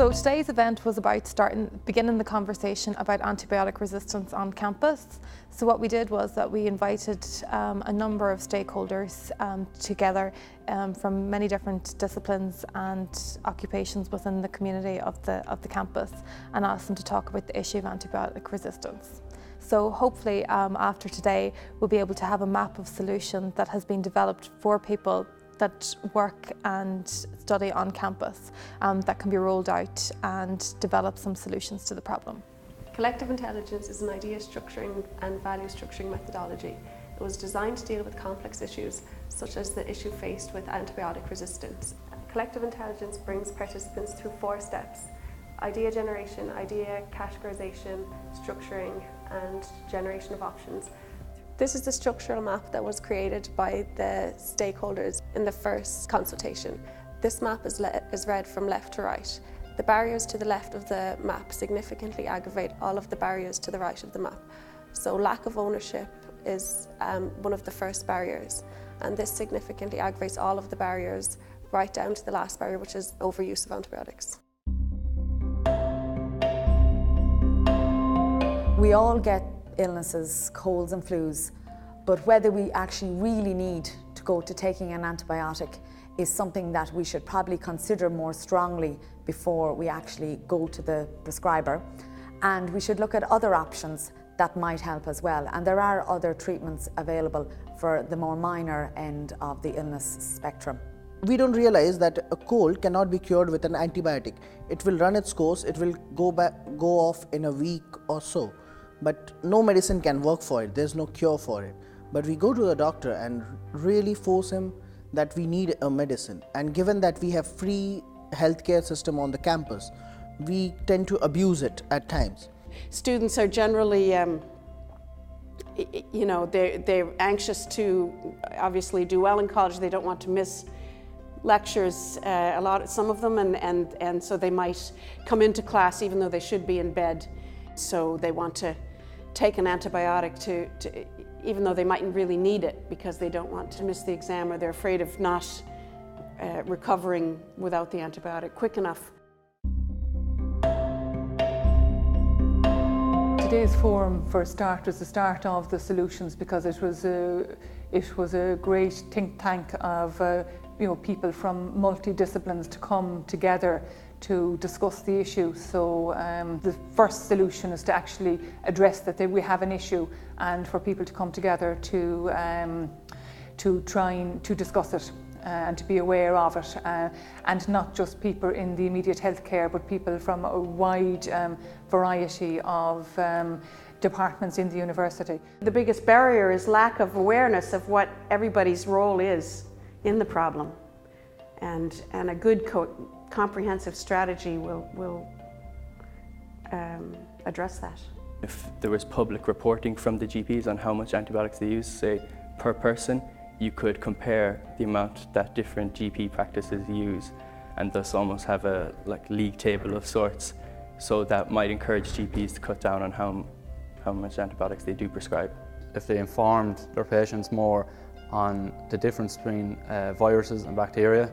So today's event was about beginning the conversation about antibiotic resistance on campus. So what we did was that we invited a number of stakeholders together from many different disciplines and occupations within the community of the campus, and asked them to talk about the issue of antibiotic resistance. So hopefully after today we'll be able to have a map of solution that has been developed for people that work and study on campus that can be rolled out and develop some solutions to the problem. Collective intelligence is an idea structuring and value structuring methodology. It was designed to deal with complex issues such as the issue faced with antibiotic resistance. Collective intelligence brings participants through 4 steps: idea generation, idea categorization, structuring and generation of options. This is the structural map that was created by the stakeholders in the first consultation. This map is read from left to right. The barriers to the left of the map significantly aggravate all of the barriers to the right of the map. So lack of ownership is one of the first barriers, and this significantly aggravates all of the barriers right down to the last barrier, which is overuse of antibiotics. We all get illnesses, colds and flus, but whether we actually really need to go to taking an antibiotic is something that we should probably consider more strongly before we actually go to the prescriber. And we should look at other options that might help as well. And there are other treatments available for the more minor end of the illness spectrum. We don't realize that a cold cannot be cured with an antibiotic. It will run its course, it will go off in a week or so. But no medicine can work for it, there's no cure for it. But we go to the doctor and really force him that we need a medicine. And given that we have free healthcare system on the campus, we tend to abuse it at times. Students are generally, they're anxious to obviously do well in college. They don't want to miss lectures, some of them, and so they might come into class even though they should be in bed. So they want to take an antibiotic even though they mightn't really need it, because they don't want to miss the exam, or they're afraid of not recovering without the antibiotic quick enough. Today's forum, for a start, was the start of the solutions, because it was a great think tank of people from multi-disciplines to come together to discuss the issue. So the first solution is to actually address that we have an issue, and for people to come together to try to discuss it and to be aware of it, and not just people in the immediate healthcare, but people from a wide variety of departments in the university. The biggest barrier is lack of awareness of what everybody's role is in the problem, and a good comprehensive strategy will address that. If there was public reporting from the GPs on how much antibiotics they use, say per person, you could compare the amount that different GP practices use, and thus almost have a league table of sorts. So that might encourage GPs to cut down on how much antibiotics they do prescribe. If they informed their patients more on the difference between viruses and bacteria,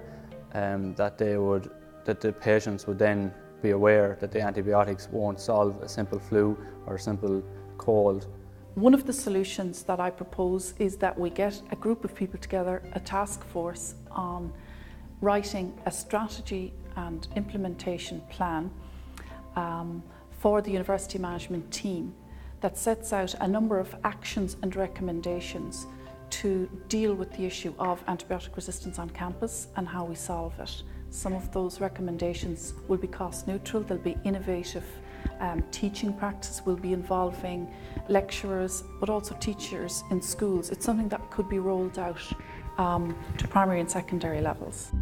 that the patients would then be aware that the antibiotics won't solve a simple flu or a simple cold. One of the solutions that I propose is that we get a group of people together, a task force, on writing a strategy and implementation plan for the university management team that sets out a number of actions and recommendations to deal with the issue of antibiotic resistance on campus and how we solve it. Some of those recommendations will be cost neutral, they'll be innovative. Teaching practice will be involving lecturers, but also teachers in schools. It's something that could be rolled out to primary and secondary levels.